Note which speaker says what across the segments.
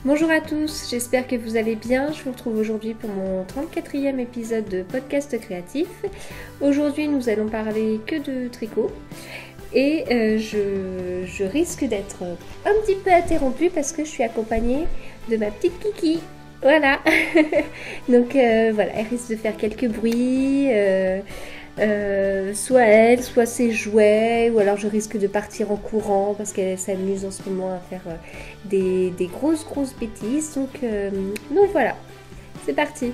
Speaker 1: Bonjour à tous, j'espère que vous allez bien. Je vous retrouve aujourd'hui pour mon 34e épisode de podcast créatif. Aujourd'hui, nous allons parler que de tricot et je risque d'être un petit peu interrompue parce que je suis accompagnée de ma petite Kiki. Voilà. Donc voilà, elle risque de faire quelques bruits. Soit elle, soit ses jouets, ou alors je risque de partir en courant parce qu'elle s'amuse en ce moment à faire des grosses bêtises. Donc voilà, c'est parti.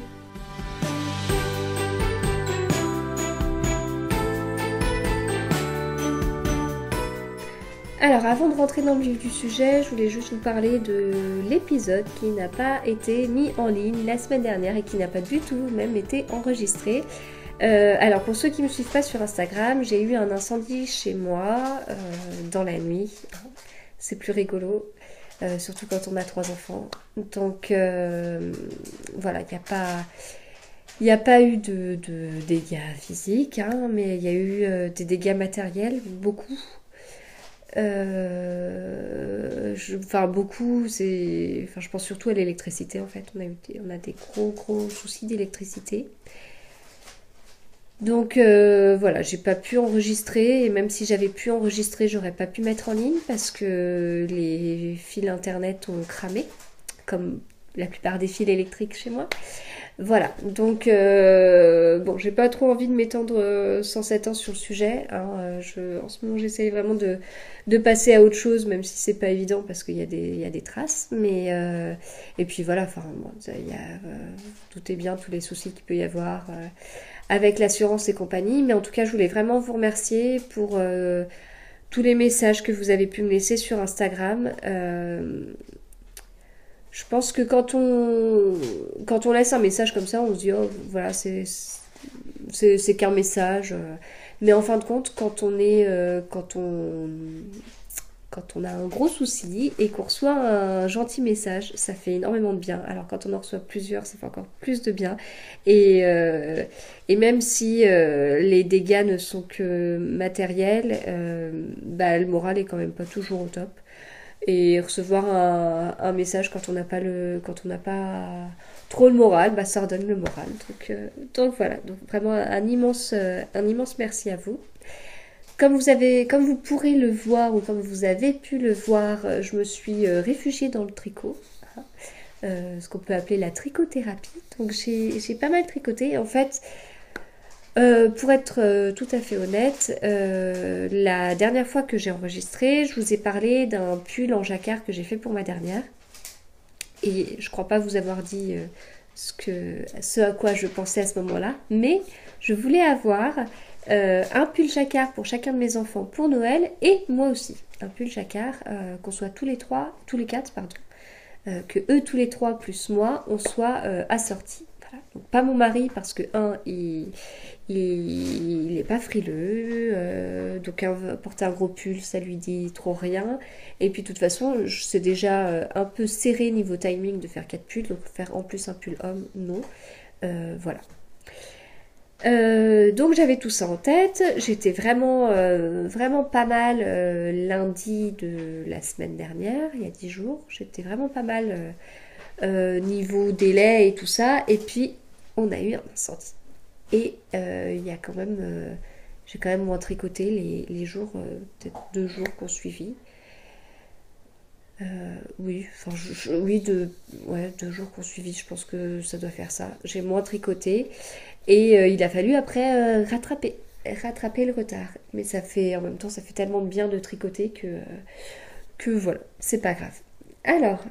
Speaker 1: Alors avant de rentrer dans le vif du sujet, je voulais juste vous parler de l'épisode qui n'a pas été mis en ligne la semaine dernière et qui n'a pas du tout même été enregistré. Alors pour ceux qui ne me suivent pas sur Instagram, j'ai eu un incendie chez moi dans la nuit. C'est plus rigolo, surtout quand on a 3 enfants. Donc voilà, il n'y a pas eu de dégâts physiques, hein, mais il y a eu des dégâts matériels, beaucoup. Beaucoup, je pense surtout à l'électricité en fait. On a des gros soucis d'électricité. Donc voilà, j'ai pas pu enregistrer et même si j'avais pu enregistrer, j'aurais pas pu mettre en ligne parce que les fils internet ont cramé, comme la plupart des fils électriques chez moi. Voilà, donc bon, j'ai pas trop envie de m'étendre sans 7 ans sur le sujet. Hein. En ce moment, j'essaye vraiment de passer à autre chose, même si c'est pas évident parce qu'il y a des traces. Mais et puis voilà, enfin, bon, vous doutez bien tous les soucis qu'il peut y avoir avec l'assurance et compagnie. Mais en tout cas, je voulais vraiment vous remercier pour tous les messages que vous avez pu me laisser sur Instagram. Je pense que quand on laisse un message comme ça, on se dit oh voilà c'est qu'un message. Mais en fin de compte, quand on a un gros souci et qu'on reçoit un gentil message, ça fait énormément de bien. Alors quand on en reçoit plusieurs, ça fait encore plus de bien. Et même si les dégâts ne sont que matériels, le moral est quand même pas toujours au top. Et recevoir un message quand on n'a pas trop le moral, ça redonne le moral. Donc voilà, donc vraiment un immense merci à vous. Comme vous pourrez le voir ou comme vous avez pu le voir, je me suis réfugiée dans le tricot, ce qu'on peut appeler la trichothérapie. Donc j'ai pas mal tricoté. En fait, pour être tout à fait honnête, la dernière fois que j'ai enregistré, je vous ai parlé d'un pull en jacquard que j'ai fait pour ma dernière. Et je crois pas vous avoir dit ce à quoi je pensais à ce moment-là. Mais je voulais avoir un pull jacquard pour chacun de mes enfants pour Noël et moi aussi. Un pull jacquard qu'on soit tous les 4, que eux tous les 3 plus moi, on soit assortis. Voilà. Donc pas mon mari parce que il n'est pas frileux, donc porter un gros pull, ça lui dit trop rien. Et puis de toute façon, c'est déjà un peu serré niveau timing de faire 4 pulls, donc faire en plus un pull homme, non. Voilà. Donc j'avais tout ça en tête. J'étais vraiment pas mal lundi de la semaine dernière, il y a 10 jours. J'étais vraiment pas mal niveau délai et tout ça. Et puis on a eu un incendie. Et il y a quand même, j'ai quand même moins tricoté les jours, peut-être 2 jours qu'on suivit. Oui, enfin, oui, 2 jours qu'on suivit, je pense que ça doit faire ça. J'ai moins tricoté et il a fallu après rattraper le retard. Mais en même temps, ça fait tellement de bien de tricoter que voilà, c'est pas grave. Alors,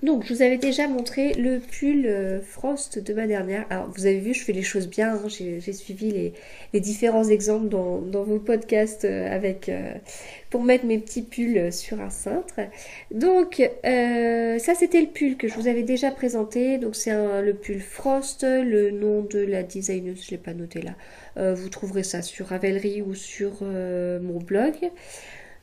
Speaker 1: donc, je vous avais déjà montré le pull Frost de ma dernière. Alors, vous avez vu, je fais les choses bien. Hein. J'ai suivi les différents exemples dans vos podcasts pour mettre mes petits pulls sur un cintre. Donc, ça, c'était le pull que je vous avais déjà présenté. Donc, c'est le pull Frost. Le nom de la designeuse, je ne l'ai pas noté là. Vous trouverez ça sur Ravelry ou sur mon blog.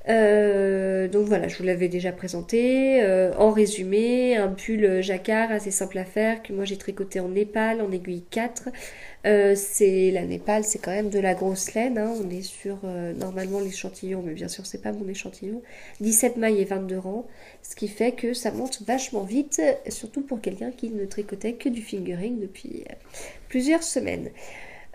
Speaker 1: Donc voilà, je vous l'avais déjà présenté. En résumé, un pull jacquard assez simple à faire que moi j'ai tricoté en Népal en aiguille 4. C'est la Népal, c'est quand même de la grosse laine, hein. On est sur normalement l'échantillon, mais bien sûr c'est pas mon échantillon. 17 mailles et 22 rangs, ce qui fait que ça monte vachement vite, surtout pour quelqu'un qui ne tricotait que du fingering depuis plusieurs semaines.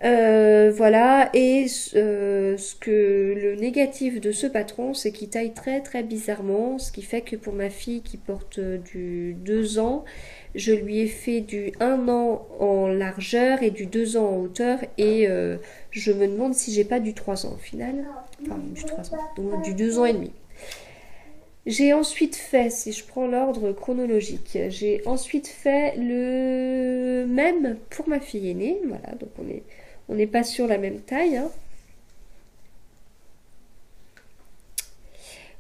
Speaker 1: Voilà, et le négatif de ce patron, c'est qu'il taille très très bizarrement, ce qui fait que pour ma fille qui porte du 2 ans, je lui ai fait du 1 an en largeur et du 2 ans en hauteur, et je me demande si j'ai pas du 3 ans au final, enfin du 3 ans, donc du 2 ans et demi. J'ai ensuite fait, si je prends l'ordre chronologique, j'ai ensuite fait le même pour ma fille aînée, voilà, donc on n'est pas sur la même taille, hein.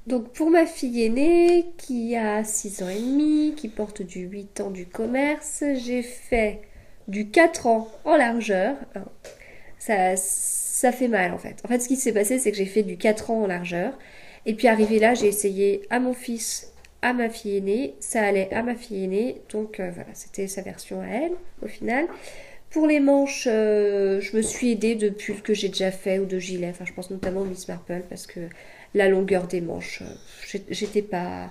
Speaker 1: Donc pour ma fille aînée qui a 6 ans et demi, qui porte du 8 ans du commerce, j'ai fait du 4 ans en largeur. Ça fait mal en fait. En fait, ce qui s'est passé, c'est que j'ai fait du 4 ans en largeur. Et puis arrivé là, j'ai essayé à mon fils, à ma fille aînée. Ça allait à ma fille aînée. Donc voilà, c'était sa version à elle au final. Pour les manches, je me suis aidée de pulls que j'ai déjà fait ou de gilets. Enfin, je pense notamment au Miss Marple parce que la longueur des manches, j'étais pas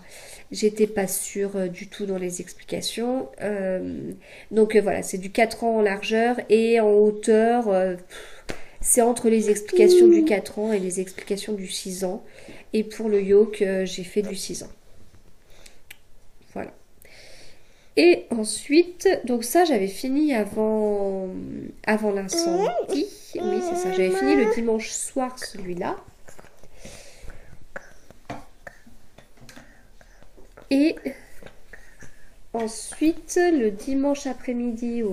Speaker 1: sûre du tout dans les explications. Donc voilà, c'est du 4 ans en largeur et en hauteur. C'est entre les explications du 4 ans et les explications du 6 ans. Et pour le yoke, j'ai fait du 6 ans. Voilà. Et ensuite, donc ça j'avais fini avant l'incendie. Oui, c'est ça. J'avais fini le dimanche soir celui-là. Et ensuite, le dimanche après-midi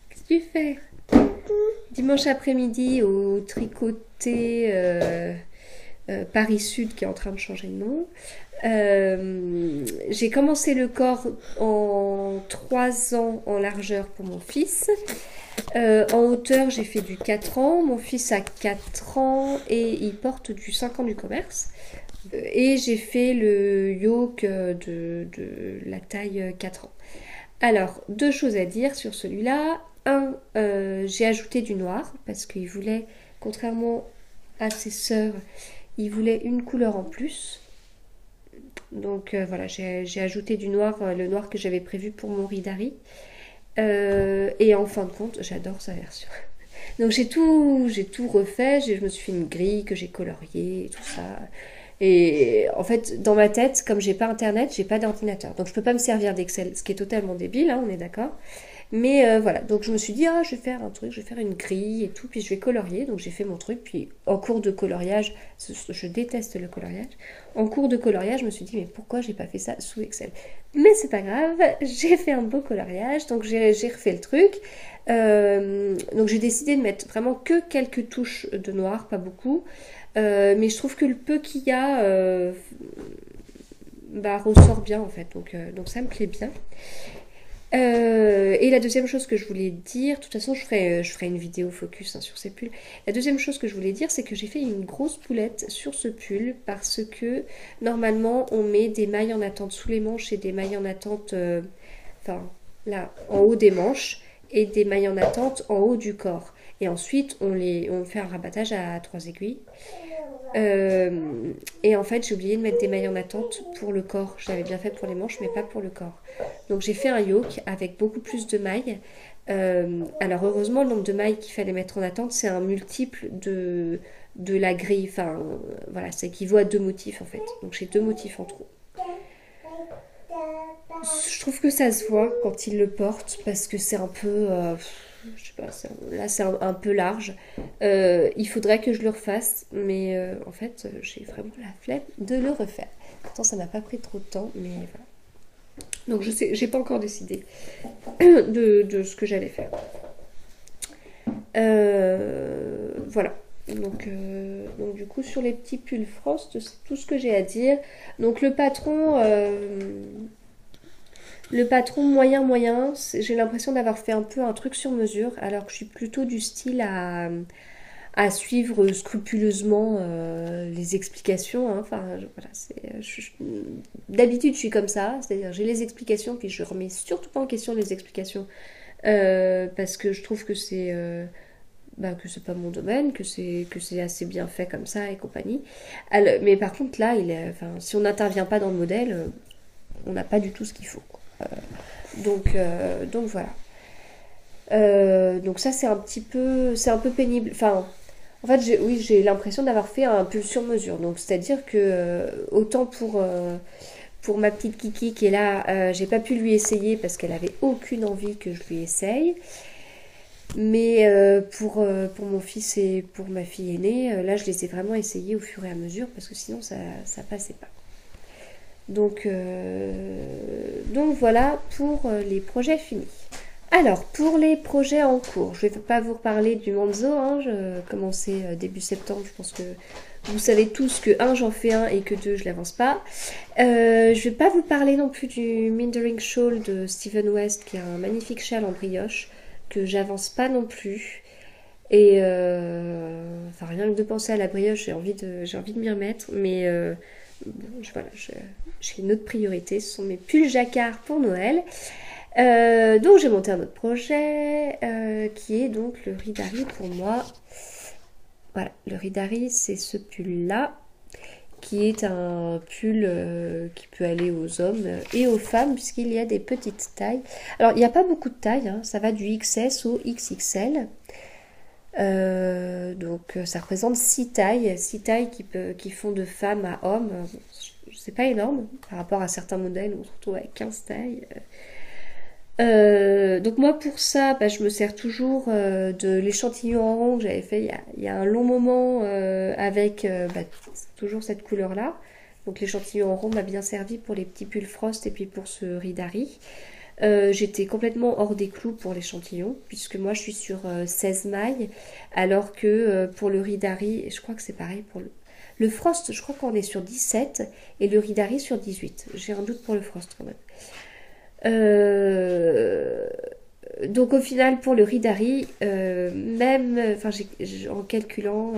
Speaker 1: Qu'est-ce que tu fais? Dimanche après-midi au tricoté Paris Sud qui est en train de changer de nom. J'ai commencé le corps en 3 ans en largeur pour mon fils. En hauteur, j'ai fait du 4 ans. Mon fils a 4 ans et il porte du 5 ans du commerce. Et j'ai fait le yoke de la taille 4 ans. Alors, 2 choses à dire sur celui-là. J'ai ajouté du noir parce qu'il voulait, contrairement à ses sœurs, il voulait une couleur en plus. Donc voilà, j'ai ajouté du noir, le noir que j'avais prévu pour mon Ridari. Et en fin de compte, j'adore sa version. Donc j'ai tout refait, je me suis fait une grille que j'ai coloriée et tout ça. Et en fait, dans ma tête, comme j'ai pas internet, j'ai pas d'ordinateur. Donc je peux pas me servir d'Excel, ce qui est totalement débile, hein, on est d'accord. Mais voilà, donc je me suis dit, ah, je vais faire un truc, je vais faire une grille et tout, puis je vais colorier. Donc j'ai fait mon truc, puis en cours de coloriage, je déteste le coloriage. En cours de coloriage, je me suis dit, mais pourquoi j'ai pas fait ça sous Excel? Mais c'est pas grave, j'ai fait un beau coloriage, donc j'ai refait le truc. Donc j'ai décidé de mettre vraiment que quelques touches de noir, pas beaucoup. Mais je trouve que le peu qu'il y a ressort bien en fait, donc ça me plaît bien. Et la deuxième chose que je voulais dire, de toute façon je ferai une vidéo focus hein, sur ces pulls. La deuxième chose que je voulais dire, c'est que j'ai fait une grosse boulette sur ce pull parce que normalement on met des mailles en attente sous les manches et des mailles en attente, là en haut des manches et des mailles en attente en haut du corps. Et ensuite on fait un rabattage à 3 aiguilles. Et en fait j'ai oublié de mettre des mailles en attente pour le corps. Je l'avais bien fait pour les manches mais pas pour le corps. Donc j'ai fait un yoke avec beaucoup plus de mailles. Alors heureusement le nombre de mailles qu'il fallait mettre en attente c'est un multiple de la grille. Enfin voilà, ça équivaut à 2 motifs en fait. Donc j'ai 2 motifs en trop. Je trouve que ça se voit quand il le porte parce que c'est un peu... je sais pas, là c'est un peu large. Il faudrait que je le refasse, mais en fait j'ai vraiment la flemme de le refaire. Pourtant ça n'a pas pris trop de temps, mais voilà. Donc je sais, j'ai pas encore décidé de ce que j'allais faire. Voilà. Donc du coup sur les petits pulls Frost, c'est tout ce que j'ai à dire. Donc le patron moyen, j'ai l'impression d'avoir fait un peu un truc sur mesure, alors que je suis plutôt du style à à suivre scrupuleusement les explications. Hein. Enfin, voilà, d'habitude, je suis comme ça, c'est-à-dire j'ai les explications, puis je remets surtout pas en question les explications, parce que je trouve que c'est pas mon domaine, que c'est assez bien fait comme ça et compagnie. Alors, mais par contre, là, enfin, si on n'intervient pas dans le modèle, on n'a pas du tout ce qu'il faut. Donc voilà. Donc ça c'est un peu pénible. Enfin, en fait, oui, j'ai l'impression d'avoir fait un pull sur mesure. Donc c'est-à-dire que autant pour ma petite Kiki qui est là, j'ai pas pu lui essayer parce qu'elle avait aucune envie que je lui essaye. Mais pour mon fils et pour ma fille aînée, là je les ai vraiment essayés au fur et à mesure parce que sinon ça passait pas. Donc voilà pour les projets finis. Alors, pour les projets en cours, je ne vais pas vous reparler du Manzo, hein, je commençais début septembre, je pense que vous savez tous que j'en fais un et que 2, je l'avance pas. Je ne vais pas vous parler non plus du Mindering Shawl de Stephen West, qui est un magnifique châle en brioche, que j'avance pas non plus. Et enfin, rien que de penser à la brioche, j'ai envie de m'y remettre, mais voilà, j'ai une autre priorité, ce sont mes pulls jacquard pour Noël. Donc j'ai monté un autre projet qui est donc le Ridari pour moi. Voilà, le Ridari c'est ce pull là qui est un pull qui peut aller aux hommes et aux femmes puisqu'il y a des petites tailles. Alors il n'y a pas beaucoup de tailles, hein, ça va du XS au XXL. Donc ça représente 6 tailles, 6 tailles qui font de femme à homme. C'est pas énorme par rapport à certains modèles où on se retrouve avec 15 tailles. Donc moi pour ça, je me sers toujours de l'échantillon en rond que j'avais fait il y a un long moment avec toujours cette couleur là. Donc l'échantillon en rond m'a bien servi pour les petits pulls Frost et puis pour ce Ridari. J'étais complètement hors des clous pour l'échantillon puisque moi je suis sur 16 mailles alors que pour le Ridari, je crois que c'est pareil pour le Frost, je crois qu'on est sur 17 et le Ridari sur 18. J'ai un doute pour le Frost quand même. Donc au final pour le Ridari, même en calculant,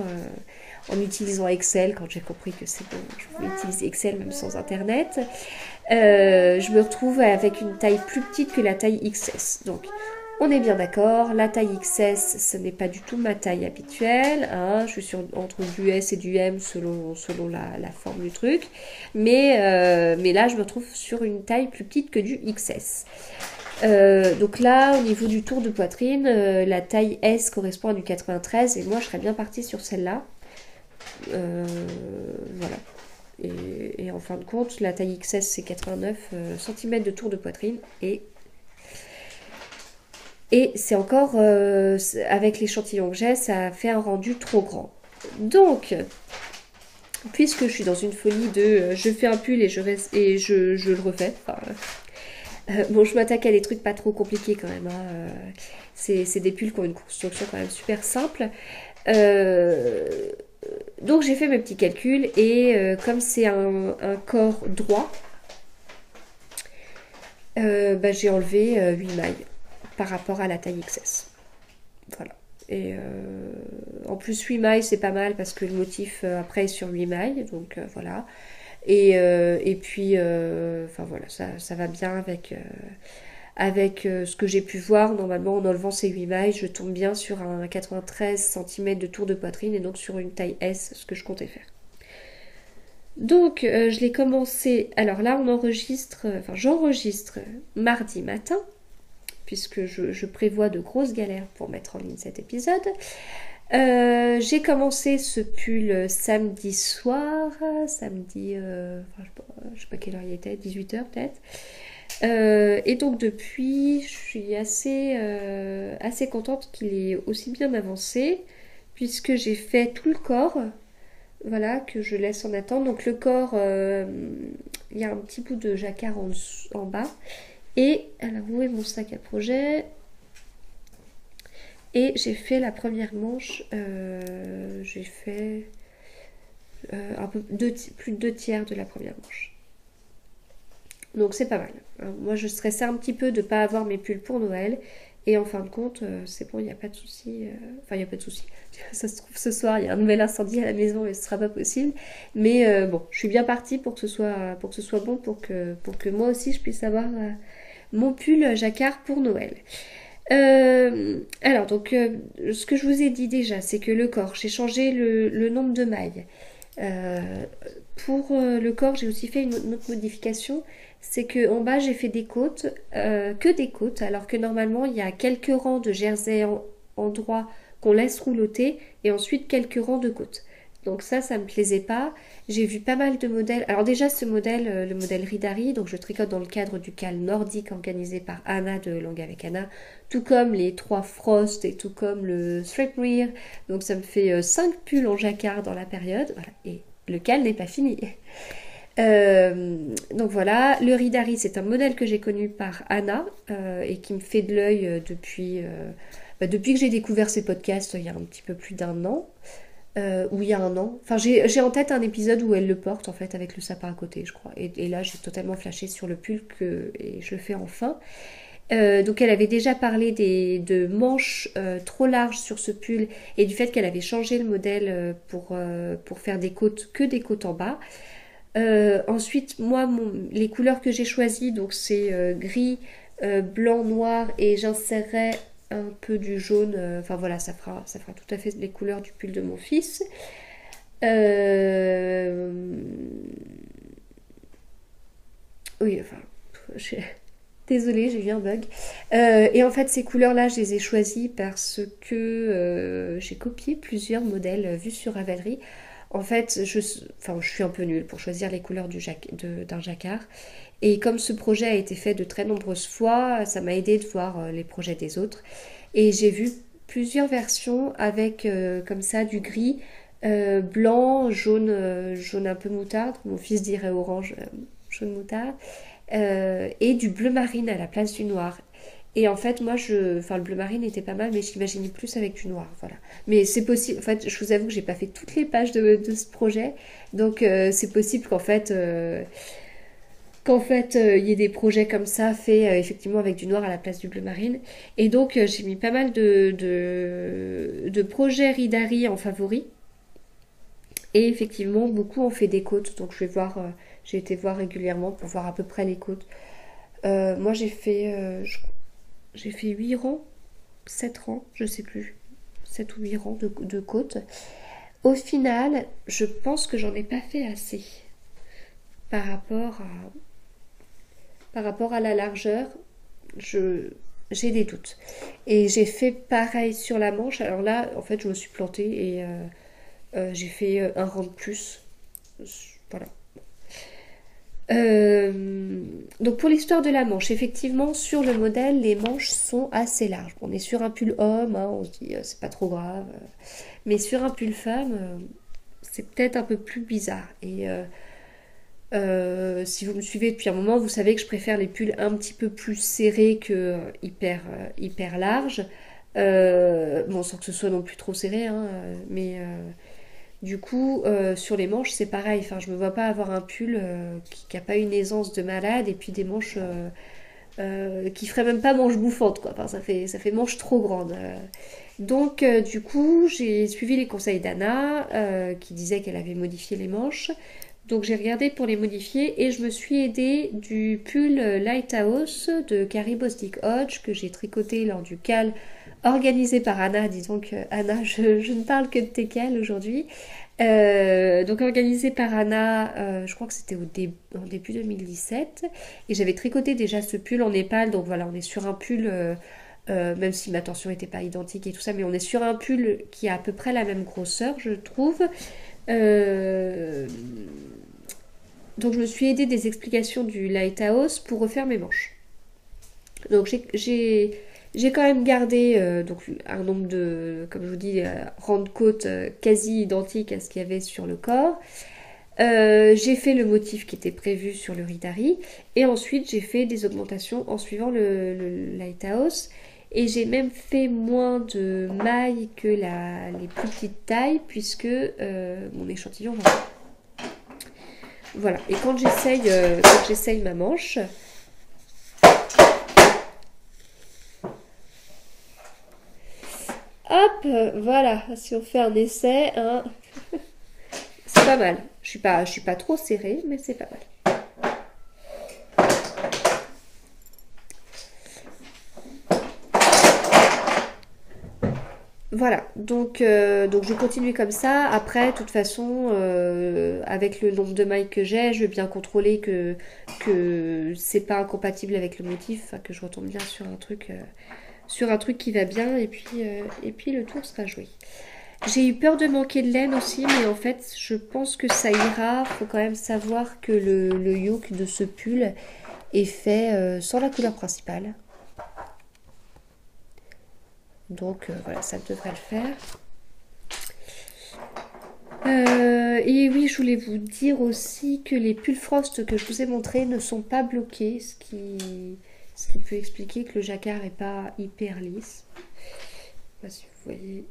Speaker 1: en utilisant Excel, quand j'ai compris que c'est bon, je pouvais utiliser Excel même sans internet, je me retrouve avec une taille plus petite que la taille XS. Donc on est bien d'accord, la taille XS ce n'est pas du tout ma taille habituelle, hein, je suis entre du S et du M selon la forme du truc, mais là je me retrouve sur une taille plus petite que du XS. Donc là au niveau du tour de poitrine, la taille S correspond à du 93 et moi je serais bien partie sur celle-là. Voilà. Et en fin de compte, la taille XS c'est 89 cm de tour de poitrine et c'est encore, avec l'échantillon que j'ai, ça fait un rendu trop grand. Donc, puisque je suis dans une folie de je fais un pull et je le refais. Bon, je m'attaque à des trucs pas trop compliqués quand même. Hein. C'est des pulls qui ont une construction quand même super simple. Donc j'ai fait mes petits calculs et comme c'est un corps droit, j'ai enlevé 8 mailles par rapport à la taille XS. Voilà. Et en plus 8 mailles c'est pas mal parce que le motif après est sur 8 mailles. Donc voilà. Et puis voilà, ça va bien avec ce que j'ai pu voir. Normalement en enlevant ces 8 mailles, je tombe bien sur un 93 cm de tour de poitrine et donc sur une taille S, ce que je comptais faire. Donc je l'ai commencé, alors là j'enregistre mardi matin puisque je prévois de grosses galères pour mettre en ligne cet épisode. J'ai commencé ce pull samedi soir, samedi, je sais pas quelle heure il était, 18h peut-être. Et donc depuis, je suis assez contente qu'il ait aussi bien avancé, puisque j'ai fait tout le corps, voilà, que je laisse en attente. Donc le corps, il y a un petit bout de jacquard en bas. Et, alors où est mon sac à projet ? Et j'ai fait la première manche, j'ai fait un peu plus de 2 tiers de la première manche. Donc c'est pas mal. Alors, moi je stressais un petit peu de ne pas avoir mes pulls pour Noël. Et en fin de compte, c'est bon, il n'y a pas de souci. Enfin, il n'y a pas de souci. Ça se trouve, ce soir, il y a un nouvel incendie à la maison et ce ne sera pas possible. Mais bon, je suis bien partie pour que ce soit bon, pour que moi aussi, je puisse avoir mon pull jacquard pour Noël. Alors, donc, ce que je vous ai dit déjà, c'est que le corps, j'ai changé le nombre de mailles. Euh, pour le corps, j'ai aussi fait une autre modification, c'est que en bas j'ai fait des côtes, que des côtes, alors que normalement il y a quelques rangs de jersey en droit qu'on laisse rouloter et ensuite quelques rangs de côtes. Donc ça me plaisait pas. J'ai vu pas mal de modèles. Alors déjà ce modèle, le modèle Ridari, donc je tricote dans le cadre du cal nordique organisé par Anna de Langue avec Anna, tout comme les 3 Frost et tout comme le Threadwear. Donc ça me fait 5 pulls en jacquard dans la période. Voilà. Et le cal n'est pas fini. Donc voilà, le Ridari c'est un modèle que j'ai connu par Anna et qui me fait de l'œil depuis que j'ai découvert ces podcasts il y a un petit peu plus d'un an. Ou il y a un an. Enfin, j'ai en tête un épisode où elle le porte en fait avec le sapin à côté, je crois. Et là, j'ai totalement flashé sur le pull et je le fais enfin. Donc, elle avait déjà parlé de manches trop larges sur ce pull et du fait qu'elle avait changé le modèle pour faire que des côtes en bas. Ensuite, moi, les couleurs que j'ai choisies, donc c'est gris, blanc, noir et j'insérerai un peu du jaune. Enfin voilà, ça fera tout à fait les couleurs du pull de mon fils. Oui, enfin, désolée, j'ai eu un bug. Et en fait, ces couleurs-là, je les ai choisies parce que j'ai copié plusieurs modèles vus sur Ravelry. En fait, je suis un peu nulle pour choisir les couleurs d'un jacquard. Et comme ce projet a été fait de très nombreuses fois, ça m'a aidé de voir les projets des autres. Et j'ai vu plusieurs versions avec comme ça du gris, blanc, jaune un peu moutarde. Mon fils dirait orange, jaune moutarde. Et du bleu marine à la place du noir. Et en fait, le bleu marine était pas mal, mais je l'imaginais plus avec du noir, voilà. Mais c'est possible, en fait, je vous avoue que j'ai pas fait toutes les pages de ce projet, donc c'est possible il y ait des projets comme ça faits effectivement avec du noir à la place du bleu marine. Et donc j'ai mis pas mal de projets Ridari en favori. Et effectivement, beaucoup ont fait des côtes, donc j'ai été voir régulièrement pour voir à peu près les côtes. Moi j'ai fait 8 rangs, 7 rangs, je sais plus, 7 ou 8 rangs de côtes. Au final, je pense que j'en ai pas fait assez par rapport à la largeur. J'ai des doutes. Et j'ai fait pareil sur la manche. Alors là, en fait, je me suis plantée et j'ai fait un rang de plus. Voilà. Donc pour l'histoire de la manche, effectivement sur le modèle les manches sont assez larges. On est sur un pull homme, hein, on se dit c'est pas trop grave, mais sur un pull femme c'est peut-être un peu plus bizarre. Et si vous me suivez depuis un moment, vous savez que je préfère les pulls un petit peu plus serrés que hyper larges. Bon, sans que ce soit non plus trop serré, hein, mais du coup, sur les manches, c'est pareil. Enfin, je me vois pas avoir un pull qui a pas une aisance de malade et puis des manches qui ferait même pas manche bouffante, quoi. Enfin, ça fait manche trop grande. Donc, du coup, j'ai suivi les conseils d'Anna qui disait qu'elle avait modifié les manches. Donc, j'ai regardé pour les modifier et je me suis aidée du pull Lighthouse de Carrie Bostic Hodge que j'ai tricoté lors du cal organisé par Anna. Dis donc, Anna, je ne parle que de tes cals aujourd'hui. Donc organisé par Anna, je crois que c'était en début 2017. Et j'avais tricoté déjà ce pull en népal. Donc voilà, on est sur un pull, même si ma tension n'était pas identique et tout ça, mais on est sur un pull qui a à peu près la même grosseur, je trouve. Donc je me suis aidée des explications du Lighthouse pour refaire mes manches. Donc j'ai quand même gardé donc un nombre de, comme je vous dis, rangs de côtes quasi identiques à ce qu'il y avait sur le corps. J'ai fait le motif qui était prévu sur le Ridari et ensuite j'ai fait des augmentations en suivant le Lighthouse et j'ai même fait moins de mailles que les plus petites tailles puisque mon échantillon va. Voilà, et quand j'essaye ma manche, Hop, voilà, si on fait un essai, hein, c'est pas mal. Je suis pas trop serrée, mais c'est pas mal. Voilà, donc je continue comme ça. Après, de toute façon, avec le nombre de mailles que j'ai, je vais bien contrôler que c'est pas incompatible avec le motif, enfin, que je retombe bien sur un truc qui va bien, et puis le tour sera joué. J'ai eu peur de manquer de laine aussi, mais en fait, je pense que ça ira. Faut quand même savoir que le yoke de ce pull est fait sans la couleur principale. Donc voilà, ça devrait le faire. Et oui, je voulais vous dire aussi que les pulls Frost que je vous ai montrés ne sont pas bloqués, ce qui peut expliquer que le jacquard n'est pas hyper lisse. Je sais pas si vous voyez.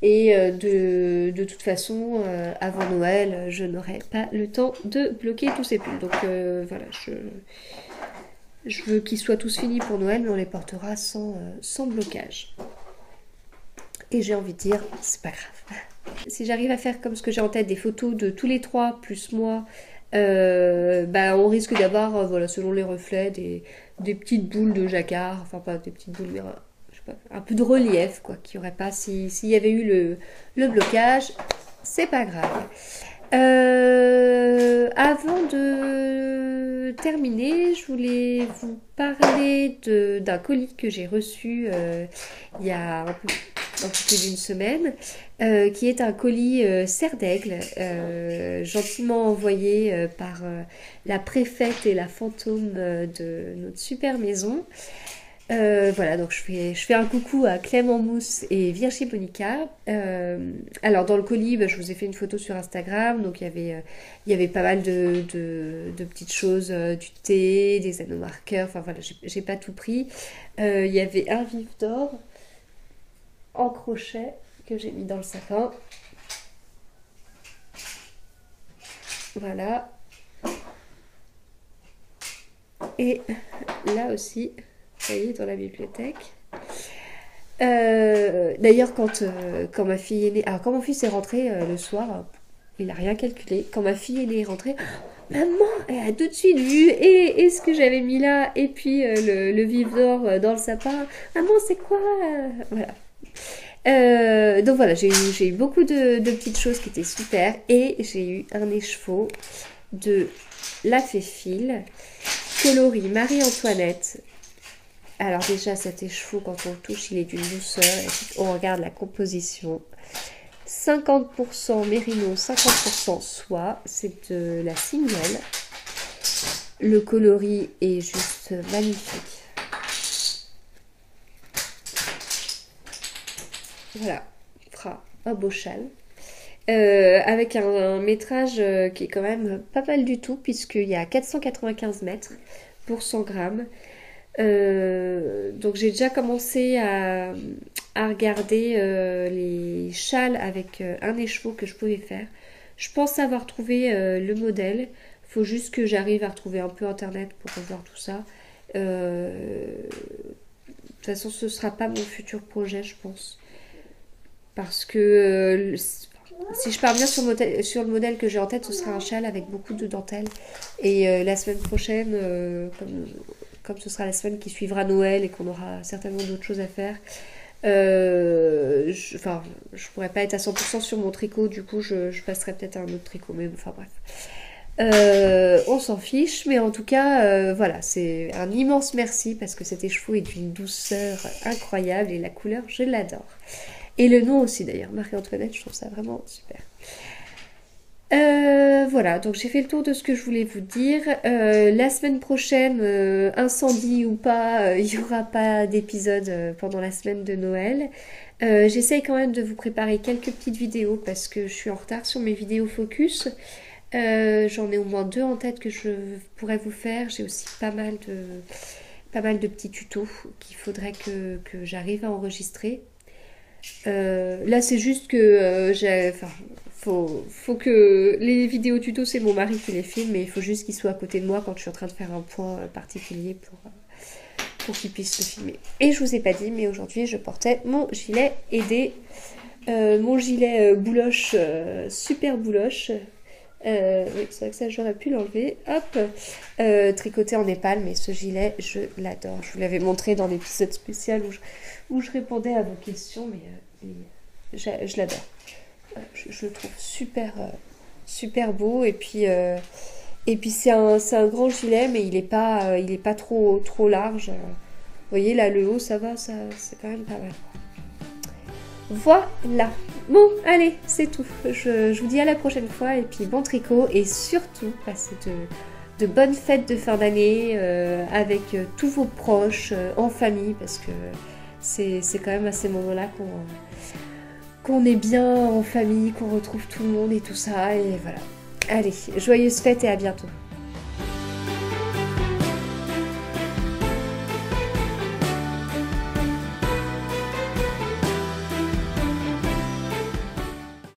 Speaker 1: Et de toute façon, avant Noël, je n'aurai pas le temps de bloquer tous ces pulls. Donc voilà, je veux qu'ils soient tous finis pour Noël, mais on les portera sans blocage. Et j'ai envie de dire, c'est pas grave. Si j'arrive à faire comme ce que j'ai en tête, des photos de tous les trois, plus moi, bah, on risque d'avoir, voilà, selon les reflets, des petites boules de jacquard. Enfin, pas des petites boules, mais je sais pas, un peu de relief, quoi, qu'il n'y aurait pas s'il y avait eu le blocage. C'est pas grave. Avant de terminer, je voulais vous parler d'un colis que j'ai reçu il y a un peu plus d'une semaine, qui est un colis serre d'aigle, gentiment envoyé par la préfète et la fantôme de notre super maison. Voilà, donc je fais un coucou à Clément Mousse et Virginie Bonica. Alors dans le colis, bah, je vous ai fait une photo sur Instagram, donc il y avait pas mal de petites choses, du thé, des anneaux marqueurs, enfin voilà, j'ai pas tout pris. Il y avait un vif d'or en crochet que j'ai mis dans le sapin. Voilà. Et là aussi, vous voyez, dans la bibliothèque. D'ailleurs, quand ma fille est née, alors quand mon fils est rentré le soir, il n'a rien calculé. Quand ma fille est née rentrée, maman, elle a tout de suite vu et ce que j'avais mis là, et puis le vif d'or dans le sapin. Maman, c'est quoi? Voilà. Donc voilà, j'ai eu beaucoup de petites choses qui étaient super, et j'ai eu un écheveau de la Féfile, coloris Marie-Antoinette. Alors déjà, cet écheveau, quand on le touche, il est d'une douceur. Et on regarde la composition. 50% mérino, 50% soie. C'est de la single. Le coloris est juste magnifique. Voilà, on fera un beau châle. Avec un métrage qui est quand même pas mal du tout, puisqu'il y a 495 mètres pour 100 grammes. Donc j'ai déjà commencé à regarder les châles avec un écheveau que je pouvais faire. Je pense avoir trouvé le modèle. Il faut juste que j'arrive à retrouver un peu internet pour revoir tout ça. De toute façon, ce ne sera pas mon futur projet, je pense. Parce que si je pars bien sur le modèle que j'ai en tête, ce sera un châle avec beaucoup de dentelle. Et la semaine prochaine, comme ce sera la semaine qui suivra Noël et qu'on aura certainement d'autres choses à faire, je pourrais pas être à 100% sur mon tricot, du coup je passerai peut-être à un autre tricot, mais enfin bref. On s'en fiche, mais en tout cas, voilà, c'est un immense merci parce que cet écheveau est d'une douceur incroyable et la couleur, je l'adore. Et le nom aussi d'ailleurs, Marie-Antoinette, je trouve ça vraiment super. Voilà, donc j'ai fait le tour de ce que je voulais vous dire. La semaine prochaine, incendie ou pas, il n'y aura pas d'épisode pendant la semaine de Noël. J'essaye quand même de vous préparer quelques petites vidéos parce que je suis en retard sur mes vidéos focus. J'en ai au moins 2 en tête que je pourrais vous faire. J'ai aussi pas mal de petits tutos qu'il faudrait que j'arrive à enregistrer. Là c'est juste que faut que les vidéos tutos, c'est mon mari qui les filme, mais il faut juste qu'il soit à côté de moi quand je suis en train de faire un point particulier pour qu'il puisse le filmer. Et je vous ai pas dit, mais aujourd'hui je portais mon gilet aidé, mon gilet bouloche, super bouloche. Oui, c'est vrai que ça j'aurais pu l'enlever. Hop, tricoté en népal, mais ce gilet je l'adore. Je vous l'avais montré dans l'épisode spécial où je répondais à vos questions, mais je l'adore. Je le trouve super, super beau et puis c'est un grand gilet, mais il est pas trop large. Vous voyez là le haut ça va, c'est quand même pas mal. Voilà. Bon, allez, c'est tout. Je vous dis à la prochaine fois et puis bon tricot et surtout passez de bonnes fêtes de fin d'année avec tous vos proches, en famille, parce que c'est quand même à ces moments-là qu'on est bien en famille, qu'on retrouve tout le monde et tout ça. Et voilà. Allez, joyeuses fêtes et à bientôt.